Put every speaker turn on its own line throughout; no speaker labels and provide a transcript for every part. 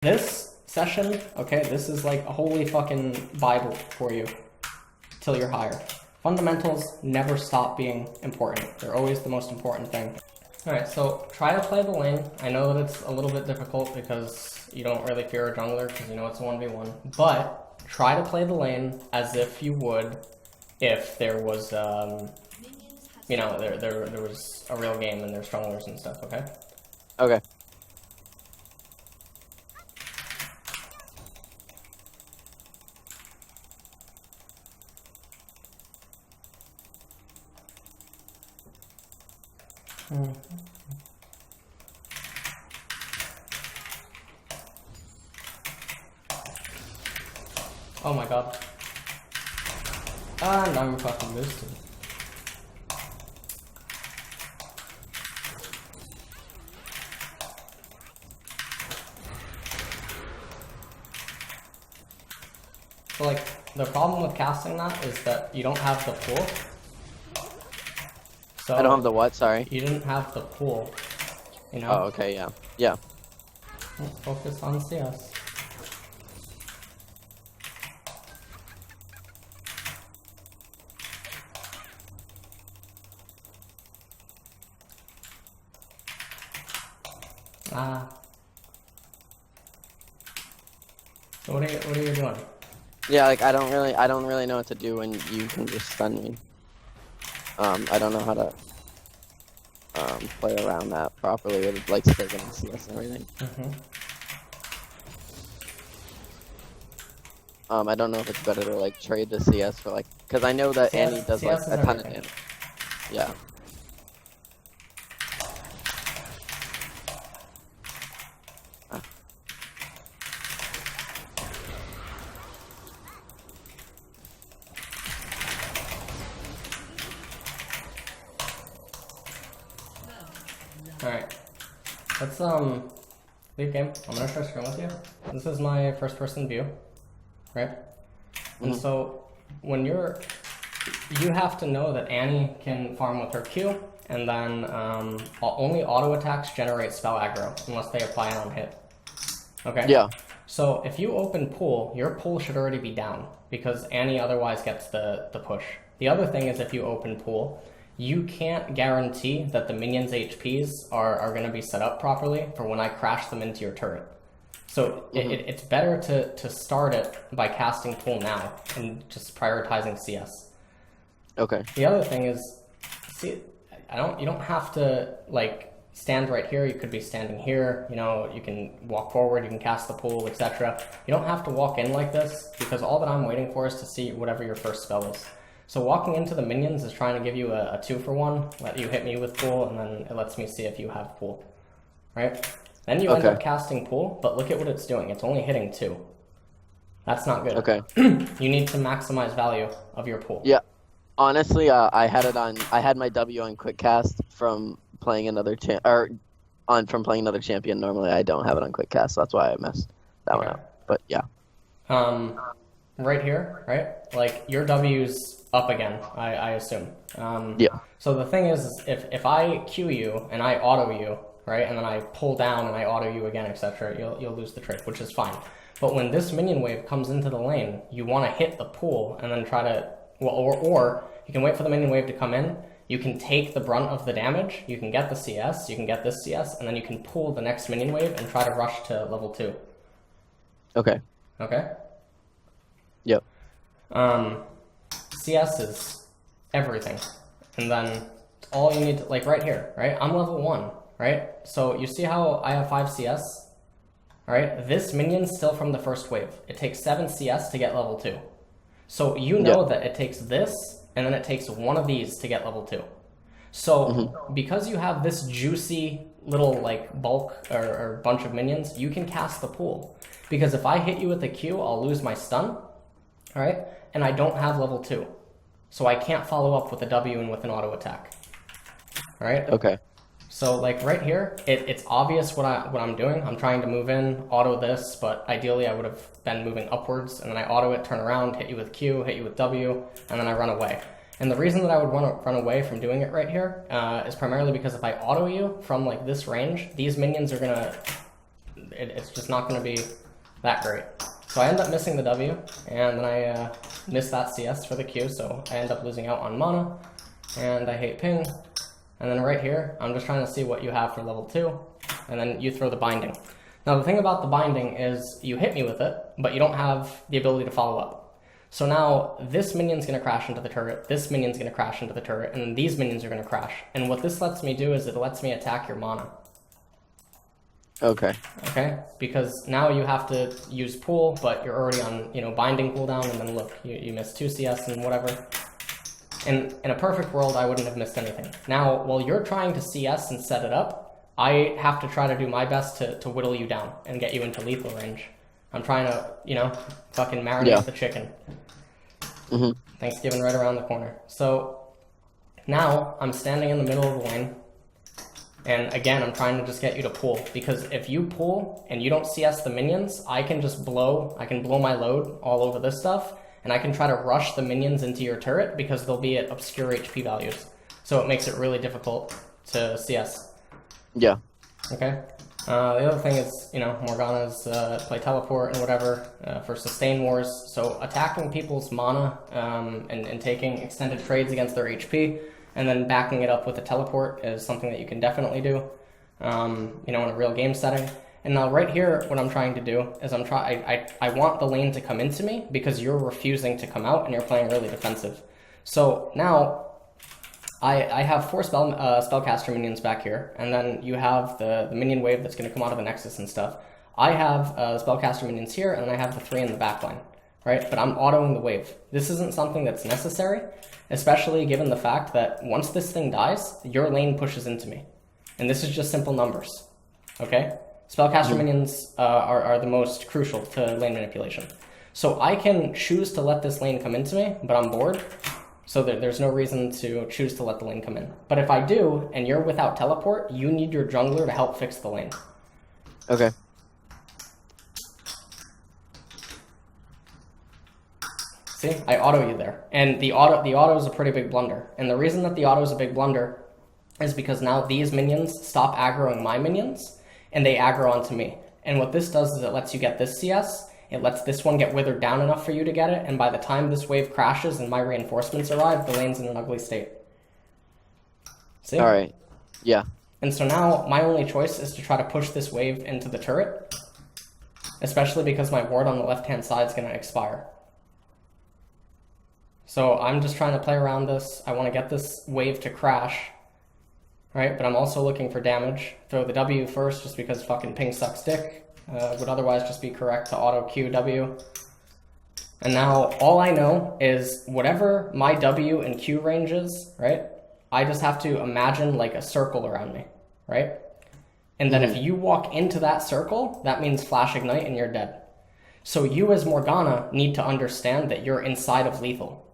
This session, okay, this is like a holy fucking Bible for you till you're higher. Fundamentals never stop being important. They're always the most important thing. Alright, so try to play the lane. I know that it's a little bit difficult because you don't really fear a jungler because you know it's a 1v1. But try to play the lane as if you would if there was, you know, there was a real game and there's junglers and stuff, okay?
Okay.
Oh my god. And I'm fucking boosted. So like, the problem with casting that is that you don't have the pool. So
I don't have the what, sorry?
you didn't have the pool, you know?
Oh, okay, yeah. Yeah.
Focus on CS. So what are you doing?
Yeah, like I don't really know what to do when you can just stun me. I don't know how to play around that properly with like stigging and CS and everything. I don't know if it's better to like trade the CS for like, because I know that Annie does like a ton of damage. Yeah.
Alright. Let's leave game. I'm gonna share screen with you. This is my first person view. Right? And so when you have to know that Annie can farm with her Q, and then only auto attacks generate spell aggro unless they apply it on hit. Okay?
Yeah.
So if you open pool, your pool should already be down because Annie otherwise gets the push. The other thing is if you open pool, you can't guarantee that the minions' HPs are going to be set up properly for when I crash them into your turret. So it's better to start it by casting pool now and just prioritizing CS.
Okay.
The other thing is, see, you don't have to like stand right here. You could be standing here. You know, you can walk forward. You can cast the pool, etc. You don't have to walk in like this because all that I'm waiting for is to see whatever your first spell is. So walking into the minions is trying to give you a 2-for-1, let you hit me with pool, and then it lets me see if you have pool, right? Then you end up casting pool, but look at what it's doing. It's only hitting 2. That's not good.
Okay.
You need to maximize value of your pool.
Yeah. Honestly, I had my W on quick cast from playing another from playing another champion. Normally I don't have it on quick cast, so that's why I messed that one up. But yeah.
Right here, right? Like your W's up again, I assume.
Yeah.
So the thing is, if I Q you and I auto you, right, and then I pull down and I auto you again, etc., you'll lose the trade, which is fine. But when this minion wave comes into the lane, you want to hit the pool and then try to, well, or you can wait for the minion wave to come in. You can take the brunt of the damage. You can get the CS. You can get this CS, and then you can pull the next minion wave and try to rush to level 2.
Okay.
Okay.
Yep.
CS is everything, and then all you need to, like right here, right? I'm level 1, right? So you see how I have 5 CS, right? This minion's still from the first wave. It takes 7 CS to get level 2. So you know that it takes this, and then it takes one of these to get level 2. So because you have this juicy little like bulk or bunch of minions, you can cast the pool. Because if I hit you with a Q, I'll lose my stun, all right? And I don't have level 2. So I can't follow up with a W and with an auto attack. All right?
Okay.
So like right here, it's obvious what I'm doing. I'm trying to move in, auto this, but ideally I would have been moving upwards, and then I auto it, turn around, hit you with Q, hit you with W, and then I run away. And the reason that I would want to run away from doing it right here is primarily because if I auto you from like this range, these minions are gonna it's just not going to be that great. So I end up missing the W, and then I miss that CS for the Q, so I end up losing out on mana, and I hate ping. And then right here, I'm just trying to see what you have for level 2, and then you throw the binding. Now the thing about the binding is you hit me with it, but you don't have the ability to follow up. So now this minion's going to crash into the turret, this minion's going to crash into the turret, and then these minions are going to crash. And what this lets me do is it lets me attack your mana.
Okay.
Okay, because now you have to use pool, but you're already on, you know, binding cooldown, and then look, you missed 2 CS and whatever. In a perfect world, I wouldn't have missed anything. Now, while you're trying to CS and set it up, I have to try to do my best to whittle you down and get you into lethal range. I'm trying to, you know, fucking marinate the chicken. Thanksgiving right around the corner. So now I'm standing in the middle of the lane. And again, I'm trying to just get you to pull, because if you pull and you don't CS the minions, I can blow my load all over this stuff, and I can try to rush the minions into your turret because they'll be at obscure HP values. So it makes it really difficult to CS.
Yeah.
Okay. The other thing is, you know, Morgana's play teleport and whatever for sustain wars. So attacking people's mana and taking extended trades against their HP, and then backing it up with a teleport is something that you can definitely do, you know, in a real game setting. And now right here, what I'm trying to do is I want the lane to come into me because you're refusing to come out and you're playing really defensive. So now I have 4 spellcaster minions back here, and then you have the minion wave that's going to come out of the Nexus and stuff. I have spellcaster minions here, and then I have the 3 in the back line, right? But I'm autoing the wave. This isn't something that's necessary, especially given the fact that once this thing dies, your lane pushes into me. And this is just simple numbers, okay? Spellcaster minions are the most crucial to lane manipulation. So I can choose to let this lane come into me, but I'm bored, so there's no reason to choose to let the lane come in. But if I do, and you're without teleport, you need your jungler to help fix the lane.
Okay.
See, I auto you there. And the auto is a pretty big blunder. And the reason that the auto is a big blunder is because now these minions stop aggroing my minions, and they aggro onto me. And what this does is it lets you get this CS, it lets this one get withered down enough for you to get it, and by the time this wave crashes and my reinforcements arrive, the lane's in an ugly state. See?
Alright. Yeah.
And so now my only choice is to try to push this wave into the turret, especially because my ward on the left-hand side is going to expire. So I'm just trying to play around this. I want to get this wave to crash, right? But I'm also looking for damage. Throw the W first, just because fucking ping sucks dick. Would otherwise just be correct to auto Q W. And now all I know is whatever my W and Q range is, right? I just have to imagine like a circle around me, right? And then if you walk into that circle, that means flash ignite and you're dead. So you as Morgana need to understand that you're inside of lethal,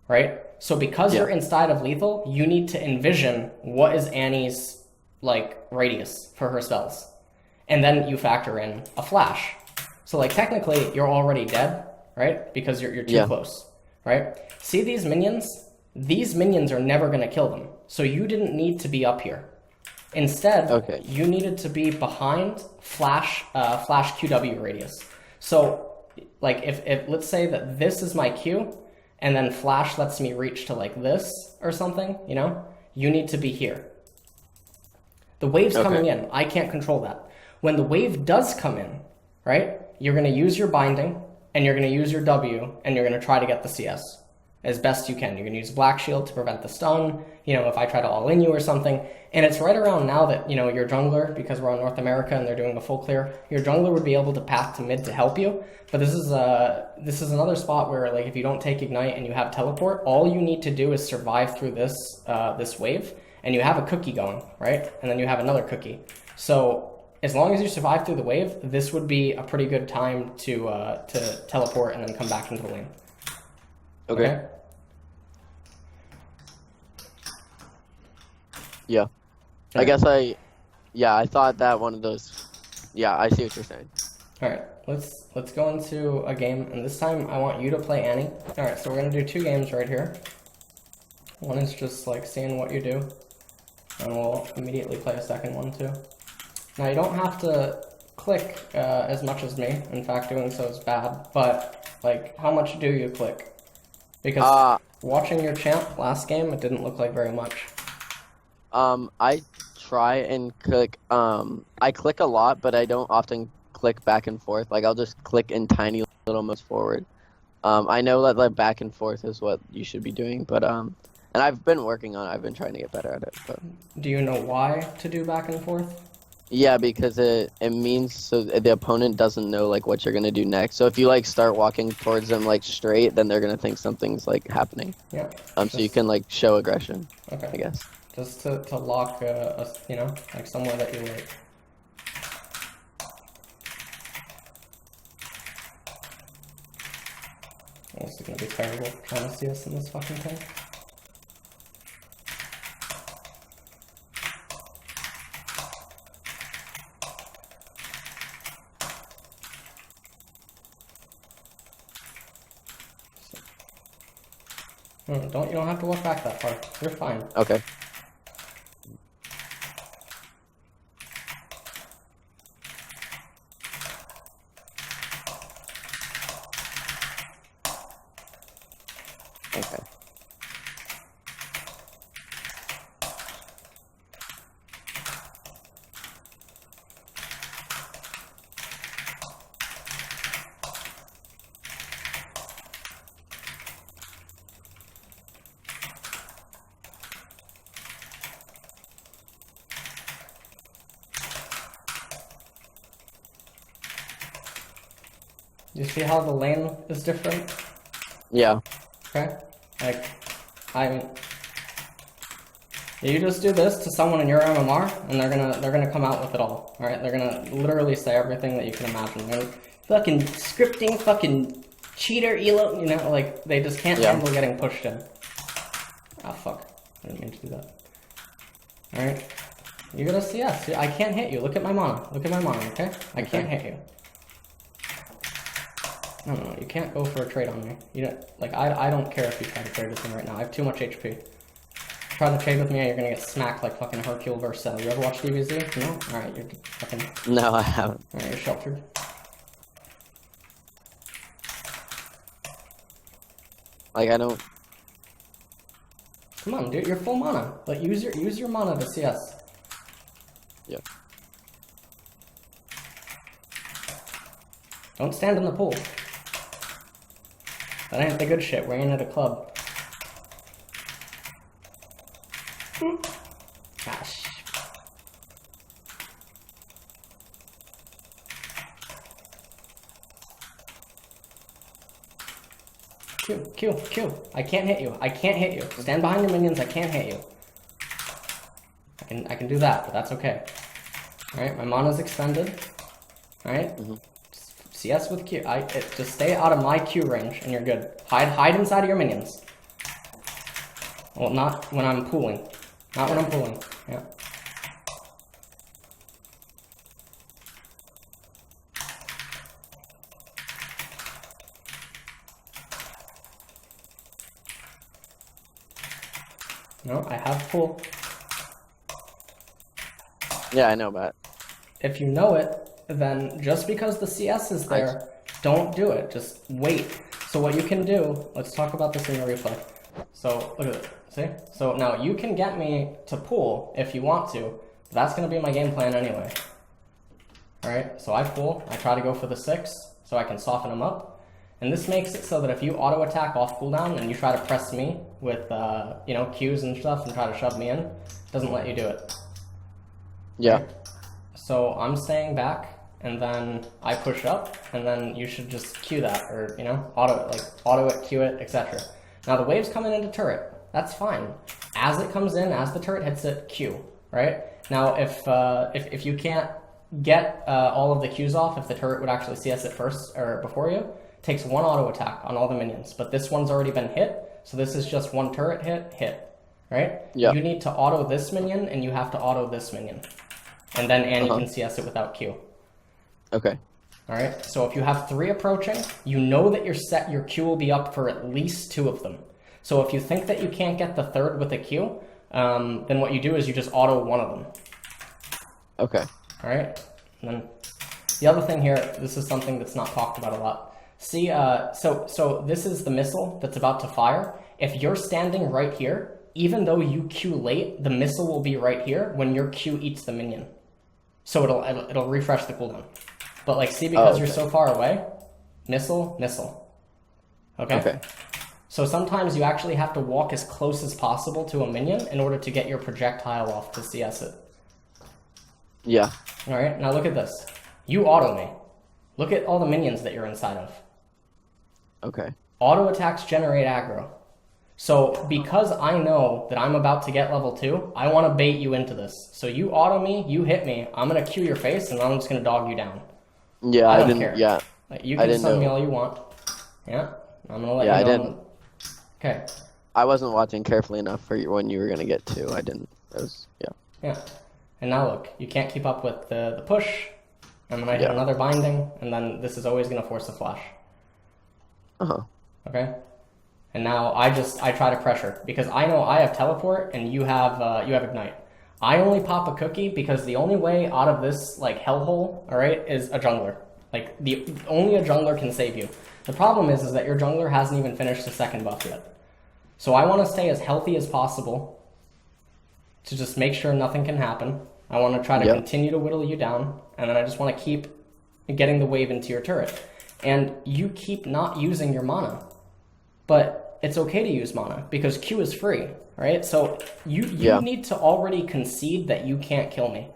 right? So because you're inside of lethal, you need to envision what is Annie's like radius for her spells. And then you factor in a flash. So like technically you're already dead, right? Because you're too close, right? See these minions? These minions are never going to kill them. So you didn't need to be up here. Instead, you needed to be behind flash QW radius. So like if let's say that this is my Q, and then flash lets me reach to like this or something, you know, you need to be here. The wave's coming in. I can't control that. When the wave does come in, right, you're going to use your binding, and you're going to use your W, and you're going to try to get the CS as best you can. You're going to use Black Shield to prevent the stun, you know, if I try to all-in you or something. And it's right around now that, you know, your jungler, because we're on North America and they're doing a full clear, your jungler would be able to path to mid to help you. But this is another spot where, like, if you don't take Ignite and you have teleport, all you need to do is survive through this wave, and you have a cookie going, right? And then you have another cookie. So as long as you survive through the wave, this would be a pretty good time to teleport and then come back into the lane. Okay?
Yeah. I guess I thought that one of those. Yeah, I see what you're saying.
All right, let's go into a game, and this time I want you to play Annie. All right, so we're gonna do 2 games right here. One is just like seeing what you do, and we'll immediately play a second one too. Now you don't have to click as much as me. In fact, doing so is bad. But like, how much do you click? Because watching your champ last game, it didn't look like very much.
I try and click. I click a lot, but I don't often click back and forth. Like I'll just click in tiny little moves forward. I know that like back and forth is what you should be doing, but and I've been working on it. I've been trying to get better at it. But
do you know why to do back and forth?
yeah, because it means so the opponent doesn't know like what you're gonna do next. So if you like start walking towards them like straight, then they're gonna think something's like happening.
Yeah.
So you can like show aggression.
Okay.
I guess.
Just to lock you know, like somewhere that you like. Oh, this is gonna be terrible trying to see us in this fucking thing. No, you don't have to walk back that far. You're fine.
Okay. Okay.
You see how the lane is different?
Yeah.
Okay? Like, you just do this to someone in your MMR, and they're gonna come out with it all. Alright? They're gonna literally say everything that you can imagine. They're fucking scripting, fucking cheater, elo, you know, like, they just can't handle getting pushed in. Ah, fuck. I didn't mean to do that. Alright? You're gonna see us. I can't hit you. Look at my mana. Look at my mana, okay? I can't hit you. No, you can't go for a trade on me. You don't, like, I don't care if you try to trade with me right now. I have too much HP. Try to trade with me, you're gonna get smacked like fucking Hercule versus Cell. You ever watch DBZ? No? Alright, you're fucking...
No, I haven't.
Alright, you're sheltered.
Like, I don't...
Come on, dude, you're full mana. Like, use your mana to CS.
Yep.
Don't stand in the pool. That ain't the good shit. We're in at a club. Gosh. Q. I can't hit you. I can't hit you. Stand behind your minions. I can't hit you. I can do that, but that's okay. Alright, my mana's expended. Alright? CS with Q. Just stay out of my Q range, and you're good. Hide inside of your minions. Well, not when I'm pooling. Not when I'm pooling. Yeah. No, I have pool.
Yeah, I know that.
If you know it, then just because the CS is there, don't do it. Just wait. So what you can do, let's talk about this in your replay. So look at it. See? So now you can get me to pool if you want to. But that's going to be my game plan anyway. Alright, so I pool. I try to go for the 6 so I can soften them up. And this makes it so that if you auto attack off cooldown and you try to press me with you know, Qs and stuff and try to shove me in, it doesn't let you do it.
Yeah.
Right? So I'm staying back, and then I push up, and then you should just Q that, or, you know, auto it, Q it, etc. Now the wave's coming into turret. That's fine. As it comes in, as the turret hits it, Q, right? Now if you can't get all of the Qs off, if the turret would actually CS it first, or before you, it takes one auto attack on all the minions, but this one's already been hit, so this is just one turret hit, right?
Yeah.
You need to auto this minion, and you have to auto this minion. And then you can CS it without Q.
Okay.
Alright, so if you have 3 approaching, you know that your Q will be up for at least 2 of them. So if you think that you can't get the 3rd with a Q, then what you do is you just auto one of them.
Okay.
Alright, and then The other thing here, this is something that's not talked about a lot. See, so this is the missile that's about to fire. If you're standing right here, even though you Q late, the missile will be right here when your Q eats the minion. So it'll refresh the cooldown. But like, see, because you're so far away, missile, missile. Okay? So sometimes you actually have to walk as close as possible to a minion in order to get your projectile off to CS it.
Yeah.
All right, now look at this. You auto me. Look at all the minions that you're inside of.
Okay.
Auto attacks generate aggro. So because I know that I'm about to get level 2, I want to bait you into this. So you auto me, you hit me, I'm going to Q your face, and I'm just going to dog you down.
Yeah, I didn't care. Yeah.
Like, you can stun me all you want. Yeah, I'm going to let you know.
I didn't.
Okay.
I wasn't watching carefully enough for when you were going to get 2. I didn't. It was,
Yeah. And now look, you can't keep up with the push, and then I hit another binding, and then this is always going to force a flash. Okay? And now I try to pressure, because I know I have teleport, and you have ignite. I only pop a cookie because the only way out of this, like, hellhole, alright, is a jungler. Like, only a jungler can save you. The problem is that your jungler hasn't even finished the second buff yet. So I want to stay as healthy as possible to just make sure nothing can happen. I want to try to continue to whittle you down, and then I just want to keep getting the wave into your turret. And you keep not using your mana. But it's okay to use mana, because Q is free, right? So you need to already concede that you can't kill me.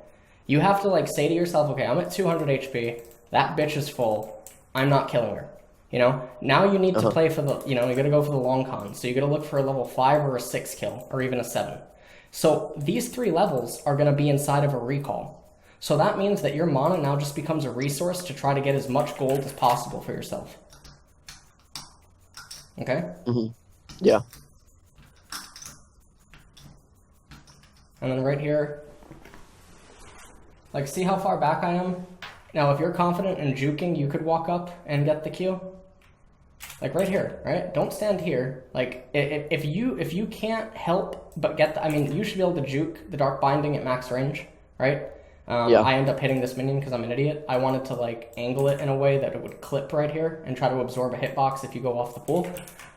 You have to, like, say to yourself, okay, I'm at 200 HP, that bitch is full, I'm not killing her. You know, now you need to play for the, you gotta go for the long con. So you gotta look for a level 5 or a 6 kill, or even a 7. So these 3 levels are going to be inside of a recall. So that means that your mana now just becomes a resource to try to get as much gold as possible for yourself. Okay?
Yeah.
And then right here, like, see how far back I am? Now, if you're confident in juking, you could walk up and get the Q. Like right here, right? Don't stand here. Like, if you can't help but get the, I mean, you should be able to juke the Dark Binding at max range, right? I end up hitting this minion because I'm an idiot. I wanted to, like, angle it in a way that it would clip right here and try to absorb a hitbox if you go off the pool.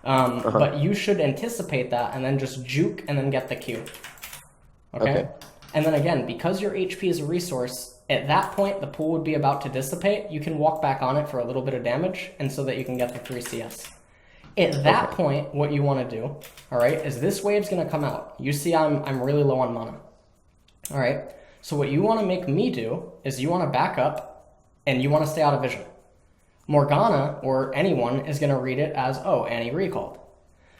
But you should anticipate that and then just juke and then get the Q. Okay? And then again, because your HP is a resource, at that point, the pool would be about to dissipate. You can walk back on it for a little bit of damage, and so that you can get the 3 CS. At that point, what you want to do, all right, is this wave's going to come out. You see I'm really low on mana. All right? So what you want to make me do is you want to back up, and you want to stay out of vision. Morgana, or anyone, is going to read it as, oh, Annie recalled.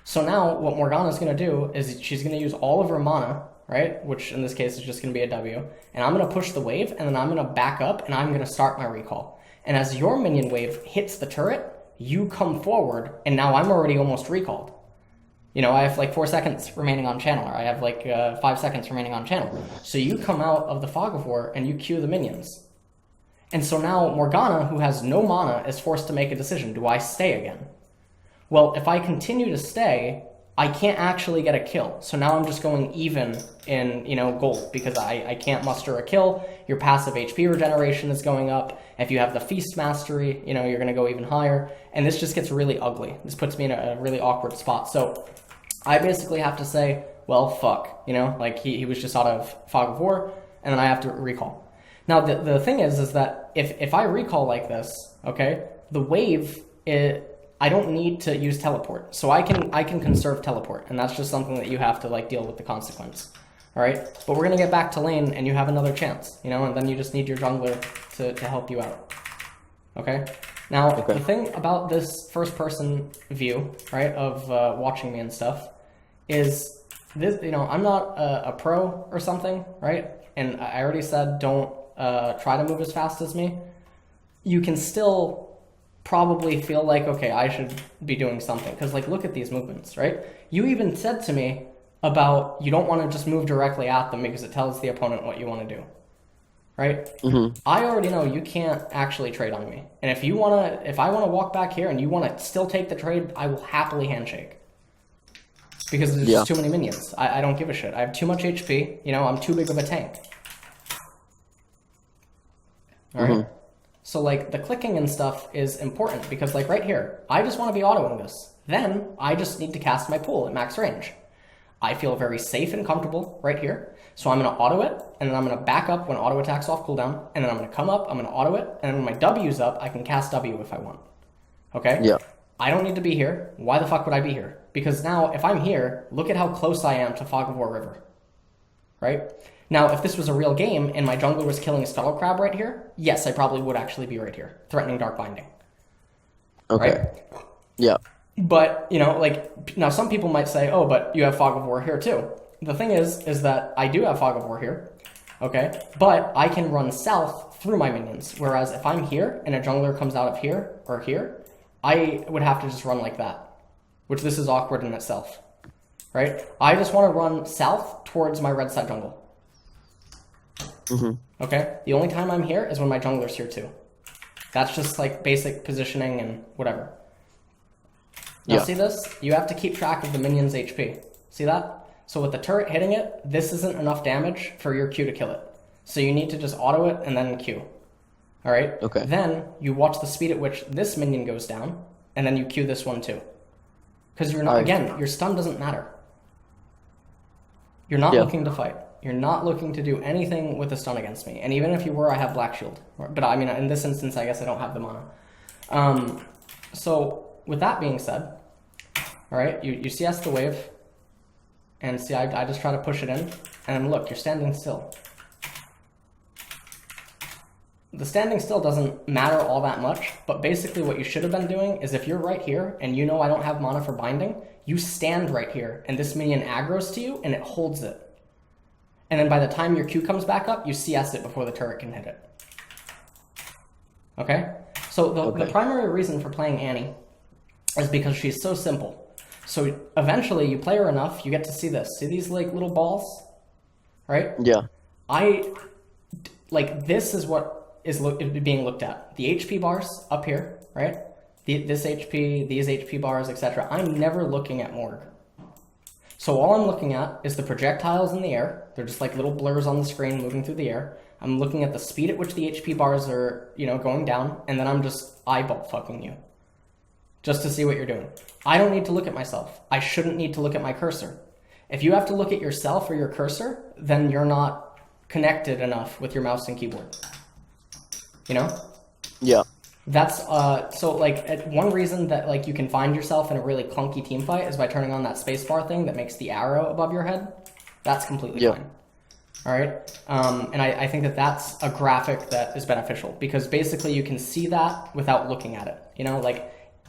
So now, what Morgana's going to do is she's going to use all of her mana, right? Which in this case is just going to be a W. And I'm going to push the wave, and then I'm going to back up, and I'm going to start my recall. And as your minion wave hits the turret, you come forward, and now I'm already almost recalled. You know, I have like 4 seconds remaining on channel, or I have like 5 seconds remaining on channel. So you come out of the Fog of War, and you Q the minions. And so now Morgana, who has no mana, is forced to make a decision. Do I stay again? Well, if I continue to stay, I can't actually get a kill. So now I'm just going even in, gold, because I can't muster a kill. Your passive HP regeneration is going up. If you have the Feast Mastery, you're going to go even higher. And this just gets really ugly. This puts me in a really awkward spot. So I basically have to say, well, fuck. Like he was just out of Fog of War, and then I have to recall. Now, the thing is that if I recall like this, okay, the wave, I don't need to use teleport. So I can conserve teleport, and that's just something that you have to, like, deal with the consequence. All right? But we're going to get back to lane, and you have another chance, and then you just need your jungler to help you out. Okay? Now, the thing about this first-person view, right, of watching me and stuff, is this, I'm not a pro or something, right? And I already said don't try to move as fast as me. You can still probably feel like, okay, I should be doing something. Because, like, look at these movements, right? You even said to me about you don't want to just move directly at them because it tells the opponent what you want to do, right? I already know you can't actually trade on me. And if I want to walk back here and you want to still take the trade, I will happily handshake. Because there's just too many minions. I don't give a shit. I have too much HP. I'm too big of a tank. All right? So like the clicking and stuff is important because like right here, I just want to be autoing this. Then I just need to cast my pool at max range. I feel very safe and comfortable right here. So I'm going to auto it, and then I'm going to back up when auto attack's off cooldown, and then I'm going to come up, I'm going to auto it, and when my W's up, I can cast W if I want. Okay?
Yeah.
I don't need to be here. Why the fuck would I be here? Because now, if I'm here, look at how close I am to Fog of War River. Right? Now, if this was a real game, and my jungler was killing Scuttle Crab right here, yes, I probably would actually be right here, threatening Dark Binding.
Okay.
Right?
Yeah.
But, you know, like, now some people might say, oh, but you have Fog of War here too. The thing is that I do have Fog of War here, okay? But I can run south through my minions, whereas if I'm here and a jungler comes out of here or here, I would have to just run like that, which this is awkward in itself, right? I just want to run south towards my red side jungle. Okay? The only time I'm here is when my jungler's here too. That's just like basic positioning and whatever. Now see this? You have to keep track of the minion's HP. See that? So with the turret hitting it, this isn't enough damage for your Q to kill it. So you need to just auto it and then Q. Alright?
Okay.
Then you watch the speed at which this minion goes down, and then you Q this one too. Because you're not, again, your stun doesn't matter. You're not looking to fight. You're not looking to do anything with the stun against me. And even if you were, I have Black Shield. But I mean, in this instance, I guess I don't have the mana. So with that being said, alright, you CS the wave. And see, I just try to push it in, and look, you're standing still. The standing still doesn't matter all that much, but basically what you should have been doing is if you're right here, and you know I don't have mana for binding, you stand right here, and this minion aggroes to you, and it holds it. And then by the time your Q comes back up, you CS it before the turret can hit it. Okay? So the primary reason for playing Annie is because she's so simple. So eventually you play her enough, you get to see this. See these like little balls? Right?
Yeah.
This is what is being looked at. The HP bars up here, right? This HP, these HP bars, etc. I'm never looking at Morg. So all I'm looking at is the projectiles in the air. They're just like little blurs on the screen moving through the air. I'm looking at the speed at which the HP bars are, going down, and then I'm just eyeball fucking you. Just to see what you're doing. I don't need to look at myself. I shouldn't need to look at my cursor. If you have to look at yourself or your cursor, then you're not connected enough with your mouse and keyboard. You know?
Yeah.
That's, one reason that, you can find yourself in a really clunky team fight is by turning on that spacebar thing that makes the arrow above your head. That's completely fine. Alright? And I think that that's a graphic that is beneficial, because basically you can see that without looking at it.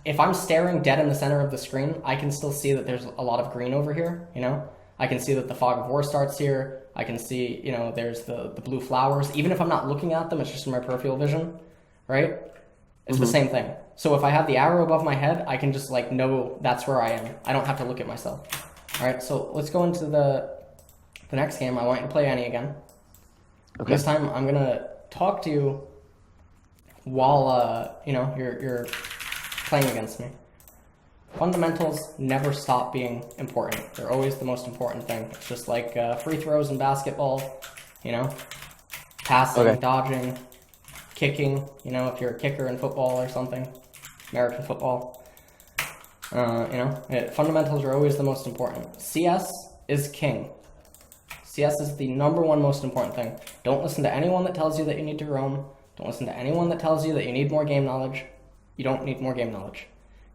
If I'm staring dead in the center of the screen, I can still see that there's a lot of green over here, I can see that the Fog of War starts here. I can see, there's the blue flowers. Even if I'm not looking at them, it's just in my peripheral vision, right? It's the same thing. So if I have the arrow above my head, I can just, know that's where I am. I don't have to look at myself. All right, so let's go into the next game. I want you to play Annie again. Okay. This time, I'm going to talk to you while, you're playing against me. Fundamentals never stop being important. They're always the most important thing. It's just like free throws in basketball, passing, dodging, kicking, if you're a kicker in football or something, American football. Fundamentals are always the most important. CS is king. CS is the #1 most important thing. Don't listen to anyone that tells you that you need to roam. Don't listen to anyone that tells you that you need more game knowledge. You don't need more game knowledge.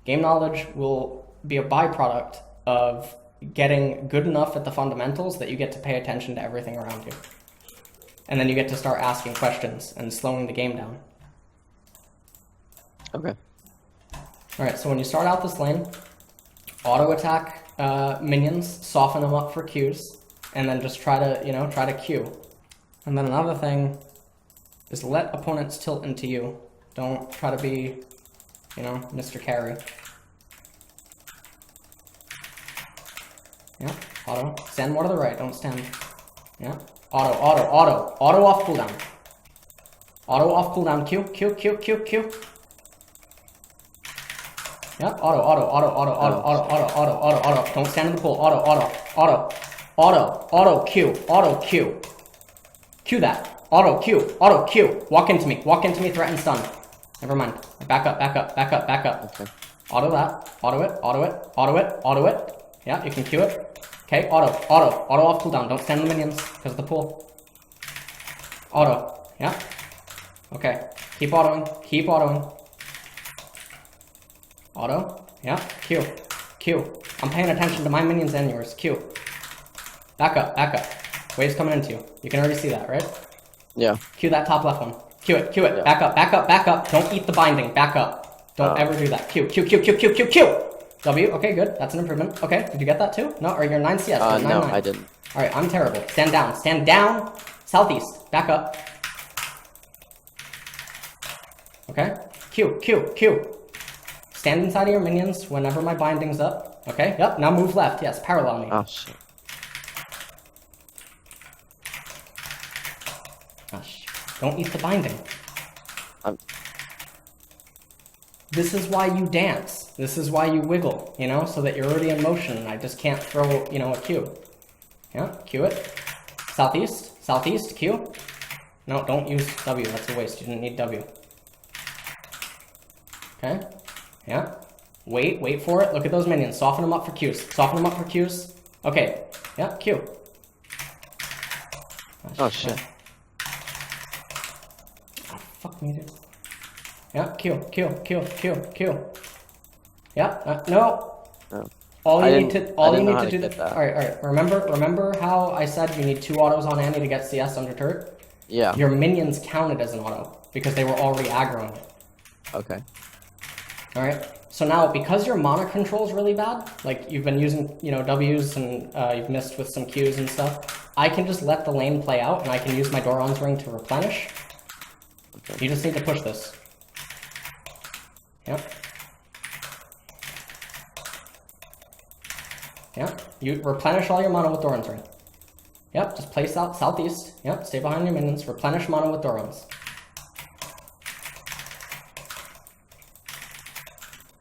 Game knowledge will be a byproduct of getting good enough at the fundamentals that you get to pay attention to everything around you. And then you get to start asking questions and slowing the game down.
Okay.
Alright, so when you start out this lane, auto attack minions, soften them up for Qs, and then just try to Q. And then another thing is let opponents tilt into you. Don't try to be Mr. Carry. Yeah, auto. Stand more to the right, don't stand. Yeah, auto off cooldown. Auto off cooldown, Q. Yeah, auto. Don't stand in the pool, auto, Q. Q that. Auto, Q, auto, Q. Walk into me, threaten, stun. Never mind. Back up, back up, back up, back up.
Okay.
Auto that, auto it, auto it, auto it, auto it. Yeah, you can Q it. Okay, auto, auto, auto off cooldown. Don't stand in the minions because of the pool. Auto, yeah. Okay, keep autoing, keep autoing. Auto, yeah, Q, Q. I'm paying attention to my minions and yours, Q. Back up, back up. Wave's coming into you. You can already see that, right?
Yeah.
Q that top left one. Q it, Q it.
Yeah.
Back up, back up, back up. Don't eat the binding. Back up. Don't ever do that. Q, Q, Q, Q, Q, Q, Q. W. Okay, good. That's an improvement. Okay, did you get that too? No, or you're 9 CS. You're 9,
No,
9.
I didn't.
All right, I'm terrible. Stand down. Stand down. Southeast. Back up. Okay. Q, Q, Q. Stand inside of your minions whenever my binding's up. Okay. Yep. Now move left. Yes. Parallel me.
Oh shit.
Gosh. Don't eat the binding.
I'm...
This is why you dance. This is why you wiggle, you know, so that you're already in motion and I just can't throw, you know, a Q. Yeah, Q it. Southeast, southeast, Q. No, don't use W, that's a waste. You didn't need W. Okay, yeah. Wait for it. Look at those minions. Soften them up for Qs. Soften them up for Qs. Okay, yeah, Q.
Oh shit.
Oh, fuck me, dude. Yeah, Q, Q, Q, Q, Q. Yeah, no.
No.
All you need to do.
That.
All right. Remember how I said you need 2 autos on Annie to get CS under turret?
Yeah.
Your minions counted as an auto because they were already aggroing it.
Okay.
All right. So now, because your mana control is really bad, like you've been using, you know, Ws and you've missed with some Qs and stuff, I can just let the lane play out and I can use my Doran's ring to replenish. Okay. You just need to push this. Yep. Yep. You replenish all your mana with Doran's ring. Yep. Just place out southeast. Yep. Stay behind your minions. Replenish mana with Doran's.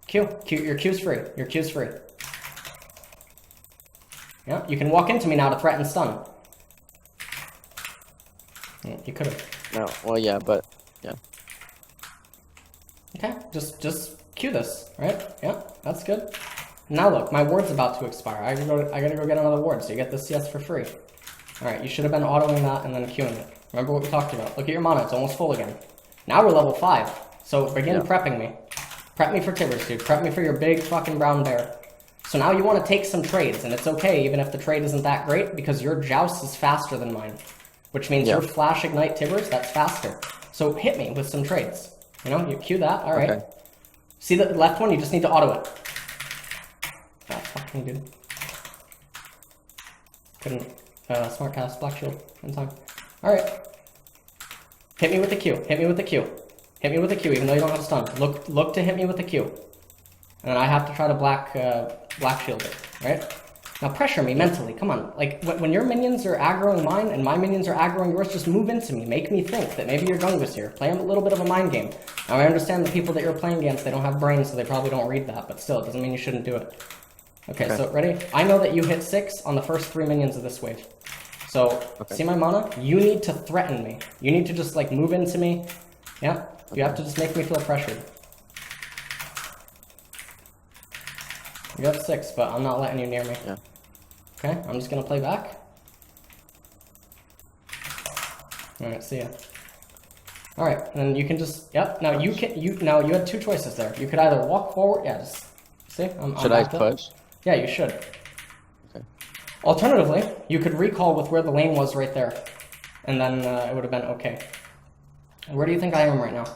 Q. Your Q's free. Your Q's free. Yeah, you can walk into me now to threaten stun. You could have.
No, well, yeah, but yeah.
Okay, just Q this, right? Yeah, that's good. Now look, my ward's about to expire. I gotta go get another ward, so you get this CS for free. All right, you should have been autoing that and then Qing it. Remember what we talked about? Look at your mana; it's almost full again. Now we're level 5, so begin prepping me. Prep me for Tibbers, dude. Prep me for your big fucking brown bear. So now you want to take some trades, and it's okay even if the trade isn't that great, because your Joust is faster than mine. Which means your Flash Ignite Tibbers, that's faster. So hit me with some trades. You know, you cue that, alright. Okay. See the left one? You just need to auto it. Ah, fuck me, dude. Couldn't, smart cast, Black Shield in time. Alright. Hit me with the Q, hit me with the Q. Hit me with a Q, even though you don't have stun. Look to hit me with a Q. And then I have to try to black shield it, right? Now pressure me mentally, come on. Like, when your minions are aggroing mine and my minions are aggroing yours, just move into me. Make me think that maybe you're Dungus here. Play a little bit of a mind game. Now I understand the people that you're playing against, they don't have brains, so they probably don't read that, but still, it doesn't mean you shouldn't do it. Okay, so ready? I know that you hit 6 on the first 3 minions of this wave. So, see my mana? You need to threaten me. You need to just, like, move into me. Yeah? You have to just make me feel pressured. You have 6, but I'm not letting you near me.
Yeah.
Okay, I'm just gonna play back. Alright, see ya. Alright, and you can just, now you had 2 choices there. You could either walk forward, just, see?
Should I push?
Yeah, you should.
Okay.
Alternatively, you could recall with where the lane was right there. And then it would have been okay. Where do you think I am right now?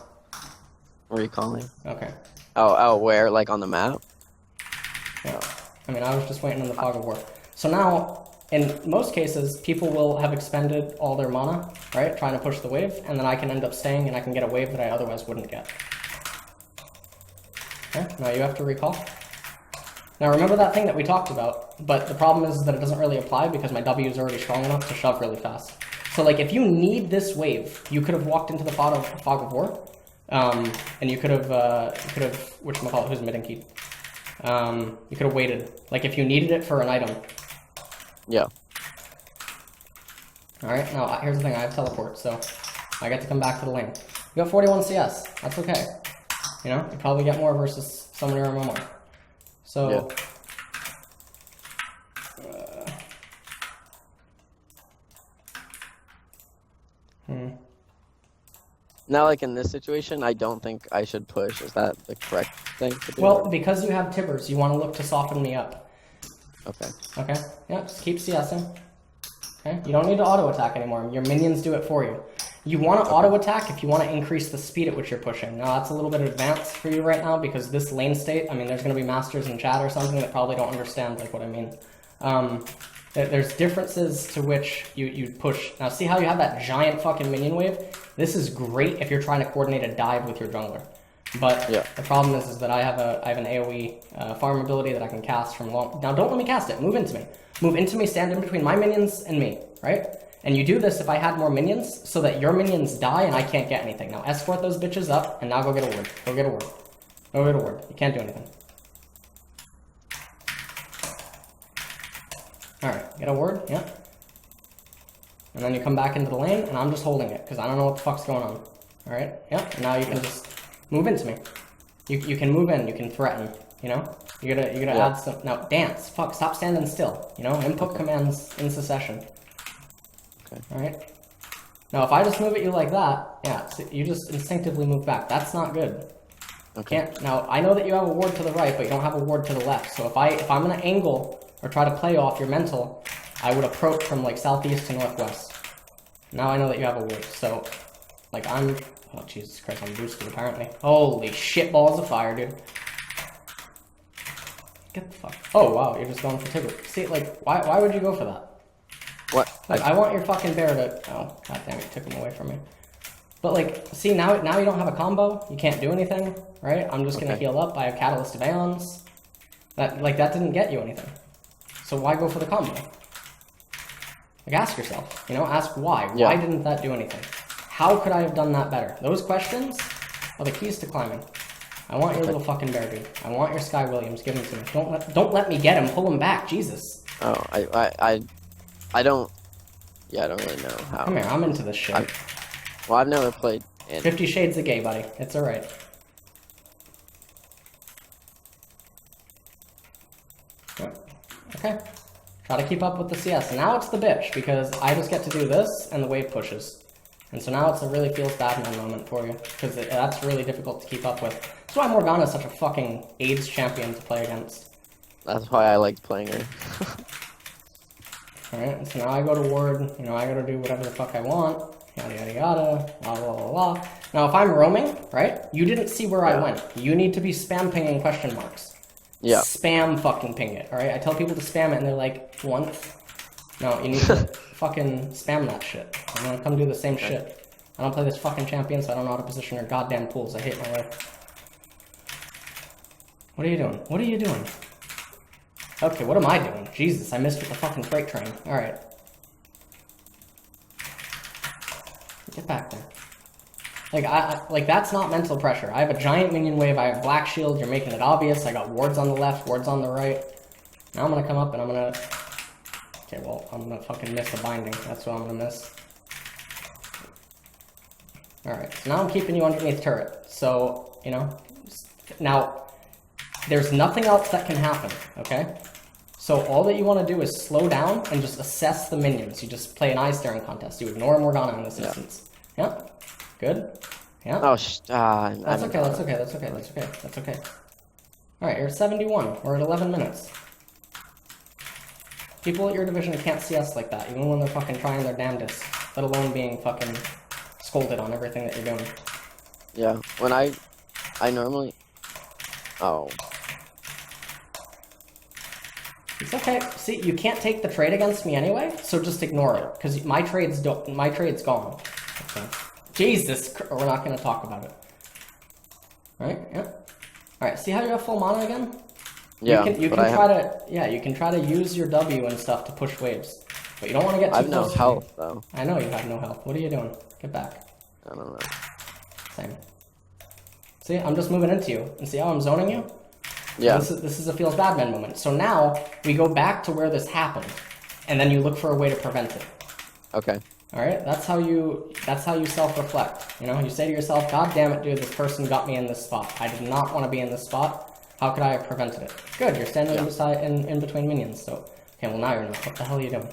Recalling.
Okay.
Oh, where? Like on the map?
Yeah. I mean, I was just waiting on the Fog of War. So now, in most cases, people will have expended all their mana, right? Trying to push the wave, and then I can end up staying and I can get a wave that I otherwise wouldn't get. Okay, now you have to recall. Now remember that thing that we talked about, but the problem is that it doesn't really apply because my W is already strong enough to shove really fast. So like, if you need this wave, you could have walked into the Fog of War, and you could have, whatchamacallit, who's mid and keyed? You could have waited, like if you needed it for an item.
Yeah.
Alright, now here's the thing, I have teleport, so I get to come back to the lane. You got 41 CS. That's okay. You know, you probably get more versus someone you're MMR. So,
Now, like in this situation, I don't think I should push. Is that the correct thing to do?
well, because you have Tibbers, you want to look to soften me up.
Okay.
Okay? Yeah, just keep CSing. Okay? You don't need to auto-attack anymore. Your minions do it for you. You want to auto-attack if you want to increase the speed at which you're pushing. Now, that's a little bit advanced for you right now because this lane state, I mean, there's going to be masters in chat or something that probably don't understand, like, what I mean. There's differences to which you push. Now, see how you have that giant fucking minion wave? This is great if you're trying to coordinate a dive with your jungler. But the problem is that I have an AoE farm ability that I can cast from long... Now, don't let me cast it. Move into me. Move into me, stand in between my minions and me, right? And you do this if I had more minions, so that your minions die and I can't get anything. Now, escort those bitches up, and now go get a ward. Go get a ward. Go get a ward. You can't do anything. Alright, get a ward, yeah. And then you come back into the lane, and I'm just holding it, because I don't know what the fuck's going on. Alright, yeah, and now you can just move into me. You can move in, you can threaten, you know? You gotta add some... Now, dance. Fuck, stop standing still, you know? Input commands in succession.
Okay.
Alright? Now, if I just move at you like that, yeah, so you just instinctively move back. That's not good.
Okay.
Now, I know that you have a ward to the right, but you don't have a ward to the left. So if I'm gonna angle or try to play off your mental, I would approach from like southeast to northwest. Now I know that you have a ward, so like oh Jesus Christ, I'm boosted apparently. Holy shit balls of fire, dude. Get the fuck. Oh wow, you're just going for Tigger. See, like, why would you go for that?
What?
Like, I want your fucking bear to... Oh, god damn it, you took him away from me. But like, see, now you don't have a combo. You can't do anything, right? I'm just gonna heal up. I have Catalyst of Aeons. That didn't get you anything. So why go for the combo? Like, ask yourself, you know, ask why.
Yeah.
Why didn't that do anything? How could I have done that better? Those questions are the keys to climbing. I want your little fucking bear, dude. I want your Sky Williams. Give him to me. Don't let me get him. Pull him back. Jesus.
Oh, I don't... Yeah, I don't really know how.
Come here. I'm into this shit.
Well, I've never played...
50 Shades of Gay, buddy. It's alright. Okay. Try to keep up with the CS. And now it's the bitch, because I just get to do this, and the wave pushes. And so now it's a really feels bad man moment for you, because that's really difficult to keep up with. That's why Morgana is such a fucking AIDS champion to play against.
That's why I liked playing her.
Alright, so now I go to ward, you know, I gotta do whatever the fuck I want. Yada yada yada, la la la la. Now if I'm roaming, right, you didn't see where I went. You need to be spam pinging question marks.
Yeah.
Spam fucking ping it, alright? I tell people to spam it and they're like, once. No, you need to fucking spam that shit. I'm gonna come do the same shit. I don't play this fucking champion, so I don't know how to position your goddamn pools. I hate my life. What are you doing? What are you doing? Okay, what am I doing? Jesus, I missed with the fucking freight train. Alright. Get back there. Like, that's not mental pressure. I have a giant minion wave, I have black shield, you're making it obvious, I got wards on the left, wards on the right. Now I'm gonna come up and I'm gonna... Okay, well, I'm gonna fucking miss the binding. That's what I'm gonna miss. Alright, so now I'm keeping you underneath turret. So, you know... Now, there's nothing else that can happen, okay? So all that you want to do is slow down and just assess the minions. You just play an eye staring contest. You ignore Morgana in this instance. Yeah? Good? Yeah?
Oh,
that's okay, that's okay, that's okay, that's okay, that's okay. Alright, you're at 71. We're at 11 minutes. People at your division can't see us like that, even when they're fucking trying their damnedest, let alone being fucking scolded on everything that you're doing.
Yeah, when I normally... Oh.
It's okay. See, you can't take the trade against me anyway, so just ignore it, because my trade's gone. Okay. Jesus, we're not going to talk about it. Alright, yeah. Alright, see how you have full mana again?
Yeah,
you can try to use your W and stuff to push waves, but you don't want to get too close.
I have no health, though.
I know you have no health. What are you doing? Get back.
I don't know.
Same. See, I'm just moving into you, and see how I'm zoning you?
Yeah.
This is a feels bad man moment. So now we go back to where this happened, and then you look for a way to prevent it.
Okay.
All right, that's how you self-reflect. You know, you say to yourself, "God damn it, dude, this person got me in this spot. I did not want to be in this spot. How could I have prevented it?" Good, you're standing beside in between minions. So, okay, well now you're not. What the hell are you doing?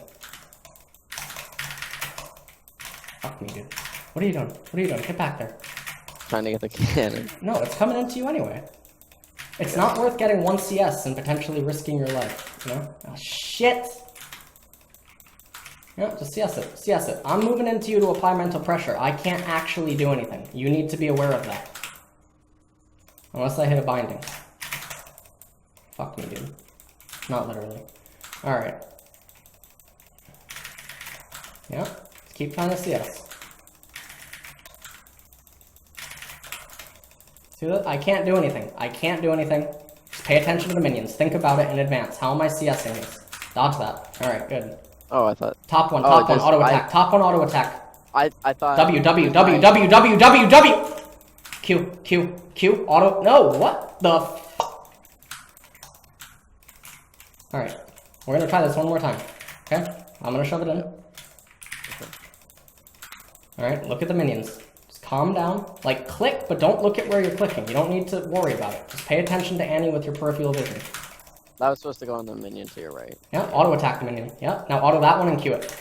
Fuck me, dude. What are you doing? What are you doing? Get back there.
Trying to get the cannon.
No, it's coming into you anyway. It's not worth getting 1 CS and potentially risking your life. You know? Oh shit. Yeah, just CS it. CS it. I'm moving into you to apply mental pressure. I can't actually do anything. You need to be aware of that. Unless I hit a binding. Fuck me, dude. Not literally. Alright. Yeah. Just keep trying to CS. See that? I can't do anything. I can't do anything. Just pay attention to the minions. Think about it in advance. How am I CSing this? Dodge that. Alright, good.
Oh, I thought.
Top one, auto attack. Top one, auto attack.
I thought.
W. Q, auto. No, what the fuck? Alright, we're gonna try this one more time. Okay? I'm gonna shove it in.
Okay.
Alright, look at the minions. Just calm down. Like, click, but don't look at where you're clicking. You don't need to worry about it. Just pay attention to Annie with your peripheral vision.
That was supposed to go on the minion to your right.
Yeah, auto attack the minion. Yeah, now auto that one and Q it.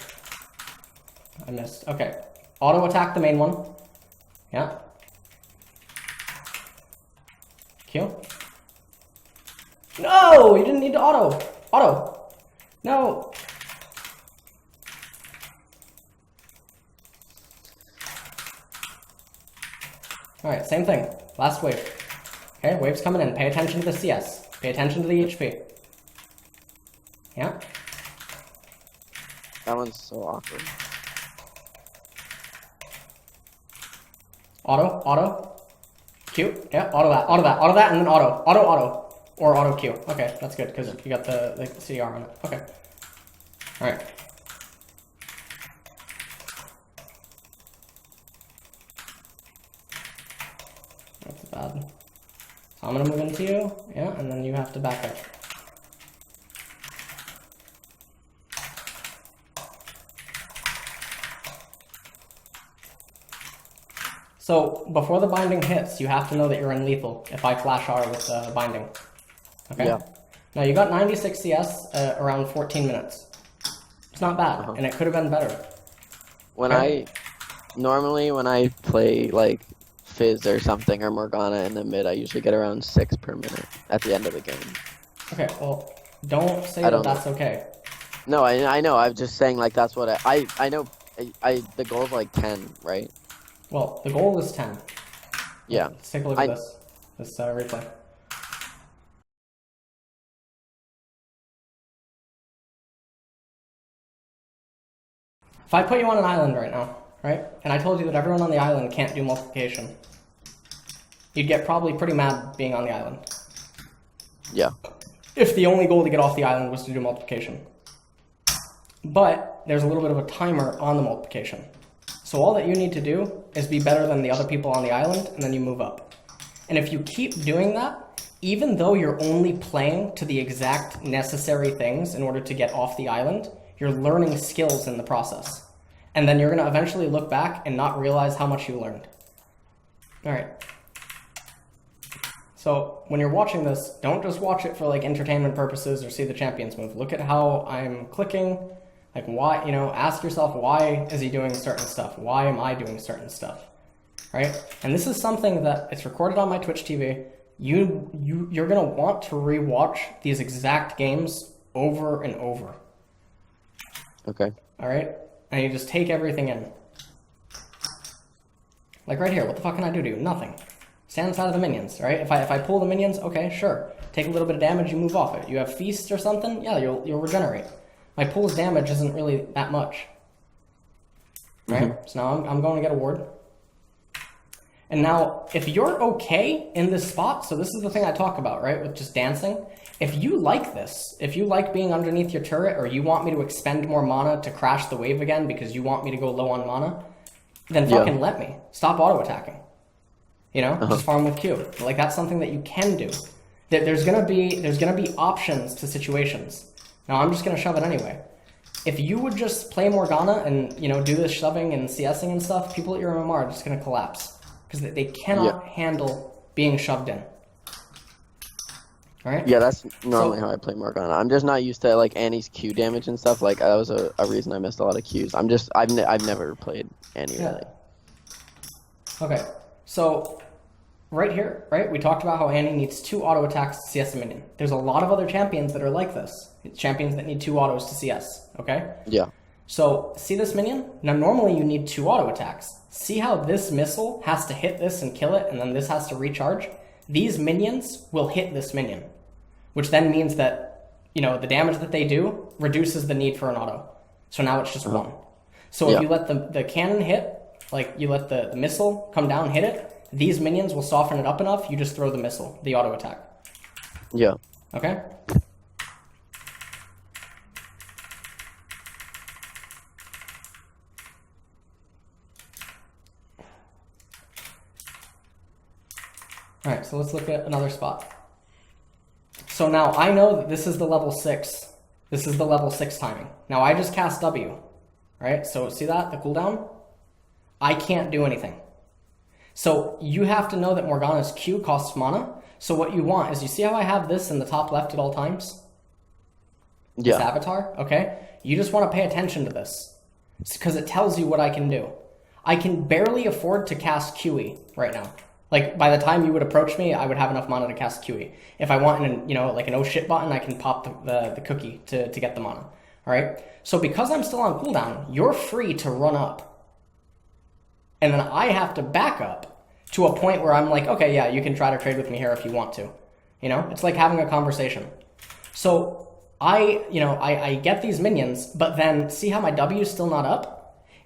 I missed. Okay. Auto attack the main one. Yeah. Q. No! You didn't need to auto! Auto! No! Alright, same thing. Last wave. Okay, wave's coming in. Pay attention to the CS. Pay attention to the HP. Yeah.
That one's so awkward.
Auto. Q. Yeah, auto that, and then auto. Or auto Q. Okay, that's good, because you got the CR on it. Okay. Alright. That's bad. So I'm gonna move into you, yeah, and then you have to back up. So, before the binding hits, you have to know that you're in lethal if I flash R with the binding. Okay?
Yeah.
Now, you got 96 CS around 14 minutes. It's not bad, and it could have been better.
Normally when I play, like, Fizz or something, or Morgana in the mid, I usually get around 6 per minute at the end of the game.
Okay, well, don't say that that's okay.
No, I know, I'm just saying, like, that's what I know, the goal's like 10, right?
Well, the goal is 10.
Yeah.
Let's take a look at this replay. If I put you on an island right now, right, and I told you that everyone on the island can't do multiplication, you'd get probably pretty mad being on the island.
Yeah.
If the only goal to get off the island was to do multiplication. But there's a little bit of a timer on the multiplication. So all that you need to do is be better than the other people on the island, and then you move up. And if you keep doing that, even though you're only playing to the exact necessary things in order to get off the island, you're learning skills in the process. And then you're going to eventually look back and not realize how much you learned. All right. So when you're watching this, don't just watch it for like entertainment purposes or see the champions move. Look at how I'm clicking. Like why, you know, ask yourself, why is he doing certain stuff? Why am I doing certain stuff? Right? And this is something that it's recorded on my Twitch TV. You're gonna want to rewatch these exact games over and over.
Okay.
All right? And you just take everything in. Like right here, what the fuck can I do to you? Nothing. Stand inside of the minions, right? If I pull the minions, okay, sure. Take a little bit of damage, you move off it. You have feast or something, yeah, you'll regenerate. My pool's damage isn't really that much. Right? So now I'm going to get a ward. And now, if you're okay in this spot, so this is the thing I talk about, right, with just dancing. If you like this, if you like being underneath your turret, or you want me to expend more mana to crash the wave again because you want me to go low on mana, then fucking let me. Stop auto-attacking. You know? Just farm with Q. Like, that's something that you can do. There's gonna be options to situations. Now, I'm just gonna shove it anyway. if you would just play Morgana and, you know, do this shoving and CSing and stuff, people at your MMR are just going to collapse. Because they cannot handle being shoved in. Alright?
Yeah, that's normally how I play Morgana. I'm just not used to, like, Annie's Q damage and stuff. Like, that was a reason I missed a lot of Qs. I've never played Annie, really.
Okay, so right here, right, we talked about how Annie needs 2 auto attacks to CS a minion. There's a lot of other champions that are like this. It's champions that need 2 autos to CS, okay?
Yeah.
So, see this minion? Now, normally you need 2 auto attacks. See how this missile has to hit this and kill it, and then this has to recharge? These minions will hit this minion, which then means that, you know, the damage that they do reduces the need for an auto. So now it's just 1. So if you let the cannon hit, like you let the missile come down, hit it, these minions will soften it up enough, you just throw the missile, the auto attack.
Yeah.
Okay? Alright, so let's look at another spot. So now I know that this is the level 6. This is the level 6 timing. Now I just cast W. Right? So see that? The cooldown? I can't do anything. So you have to know that Morgana's Q costs mana. So what you want is, you see how I have this in the top left at all times?
Yeah.
This avatar? Okay? You just want to pay attention to this. Because it tells you what I can do. I can barely afford to cast QE right now. Like, by the time you would approach me, I would have enough mana to cast QE. If I want, you know, like an oh shit button, I can pop the cookie to get the mana. Alright? So because I'm still on cooldown, you're free to run up. And then I have to back up to a point where I'm like, okay, yeah, you can try to trade with me here if you want to. You know? It's like having a conversation. So I get these minions, but then see how my W is still not up?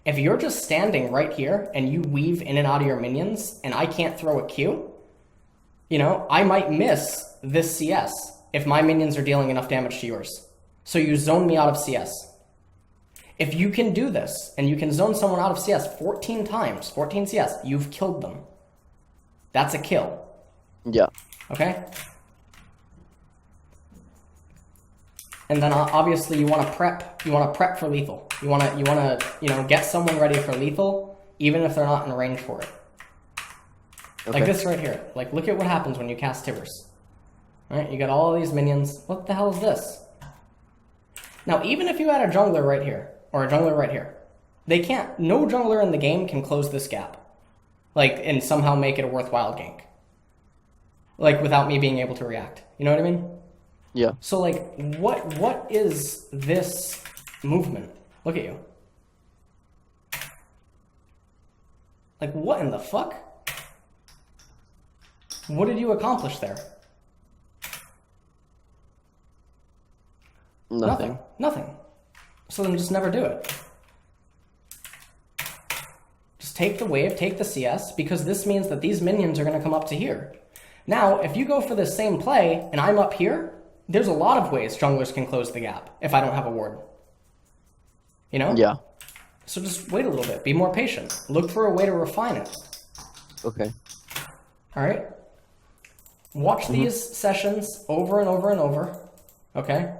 If you're just standing right here and you weave in and out of your minions and I can't throw a Q, you know, I might miss this CS if my minions are dealing enough damage to yours. So you zone me out of CS. If you can do this and you can zone someone out of CS 14 times, 14 CS, you've killed them. That's a kill.
Yeah.
Okay? And then obviously you want to prep. You want to prep for lethal. You want to you know, get someone ready for lethal, even if they're not in range for it. Okay. Like this right here. Like, look at what happens when you cast Tibbers. Right? You got all these minions. What the hell is this? Now, even if you had a jungler right here, or a jungler right here, they can't. No jungler in the game can close this gap, like, and somehow make it a worthwhile gank. Like, without me being able to react. You know what I mean?
Yeah.
So, like, what is this movement? Look at you. Like, what in the fuck? What did you accomplish there?
Nothing.
Nothing. So then just never do it. Just take the wave, take the CS, because this means that these minions are going to come up to here. Now, if you go for the same play, and I'm up here, there's a lot of ways junglers can close the gap if I don't have a ward. You know?
Yeah.
So just wait a little bit. Be more patient. Look for a way to refine it.
Okay.
Alright? Watch these sessions over and over and over. Okay?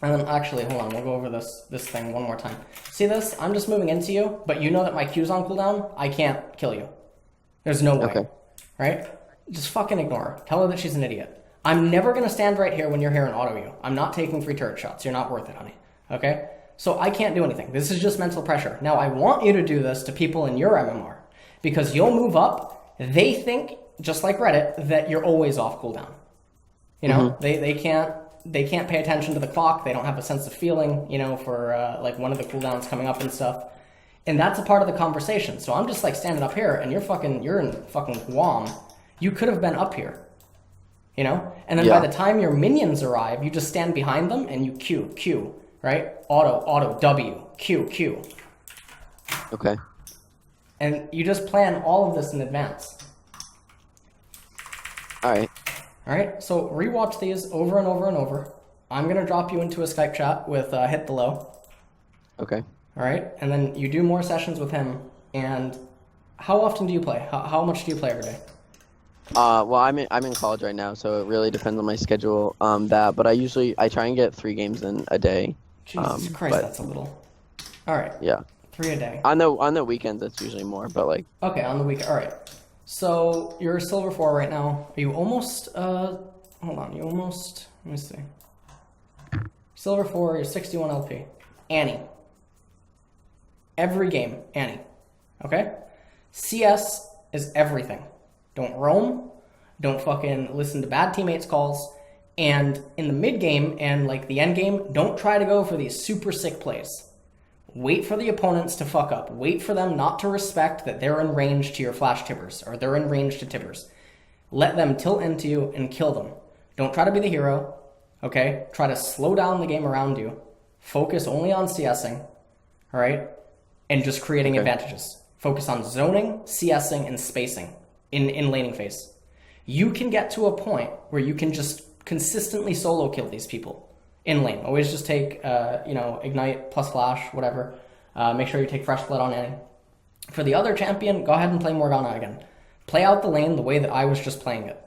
And then actually, hold on, we'll go over this thing one more time. See this? I'm just moving into you, but you know that my Q's on cooldown. I can't kill you. There's no way.
Okay.
Right? Just fucking ignore her. Tell her that she's an idiot. I'm never going to stand right here when you're here and auto you. I'm not taking free turret shots. You're not worth it, honey. Okay? So I can't do anything. This is just mental pressure. Now, I want you to do this to people in your MMR, because you'll move up. They think, just like Reddit, that you're always off cooldown. You know? They can't pay attention to the clock. They don't have a sense of feeling, you know, for like one of the cooldowns coming up and stuff. And that's a part of the conversation. So I'm just like standing up here and you're in fucking Guam. You could have been up here, you know? And then by the time your minions arrive, you just stand behind them and you Q, right? Auto, W, Q.
Okay. And
you just plan all of this in advance. Alright, so rewatch these over and over and over. I'm going to drop you into a Skype chat with Hit the Low.
Okay.
Alright, and then you do more sessions with him. And how often do you play? How much do you play every day?
Well, I'm in college right now, so it really depends on my schedule. But I try and get 3 games in a day.
Jesus Christ,
but
that's a little. All right,
yeah,
3 a day.
on the weekends it's usually more, but like
Okay, on the weekend. All right. So you're a silver 4 right now. Are you almost? Hold on. You almost. Let me see. Silver 4. You're 61 LP. Annie. Every game, Annie. Okay. CS is everything. Don't roam. Don't fucking listen to bad teammates' calls. And in the mid game and like the end game, don't try to go for these super sick plays. Wait for the opponents to fuck up. Wait for them not to respect that they're in range to your flash tippers or they're in range to tippers. Let them tilt into you and kill them. Don't try to be the hero, okay? Try to slow down the game around you. Focus only on CSing, all right? And just creating advantages. Focus on zoning, CSing, and spacing in laning phase. You can get to a point where you can just consistently solo kill these people. In lane, always just take, ignite plus flash, whatever. Make sure you take fresh blood on any. For the other champion, go ahead and play Morgana again. Play out the lane the way that I was just playing it.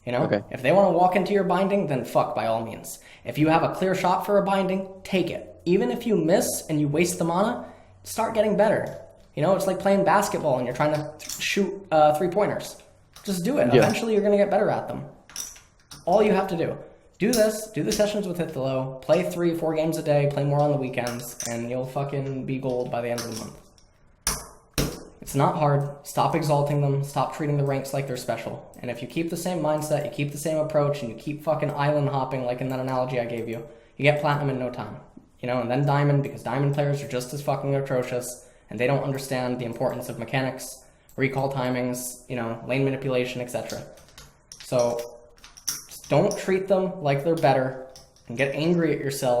You know, if they want to walk into your binding, then fuck by all means. If you have a clear shot for a binding, take it. Even if you miss and you waste the mana, start getting better. You know, it's like playing basketball and you're trying to shoot 3-pointers. Just do it. Yeah. Eventually, you're going to get better at them. All you have to do. Do this, do the sessions with Hit the Low, play 3-4 games a day, play more on the weekends, and you'll fucking be gold by the end of the month. It's not hard. Stop exalting them. Stop treating the ranks like they're special. And if you keep the same mindset, you keep the same approach, and you keep fucking island hopping like in that analogy I gave you, you get platinum in no time. You know, and then diamond, because diamond players are just as fucking atrocious, and they don't understand the importance of mechanics, recall timings, you know, lane manipulation, etc. So don't treat them like they're better and get angry at yourself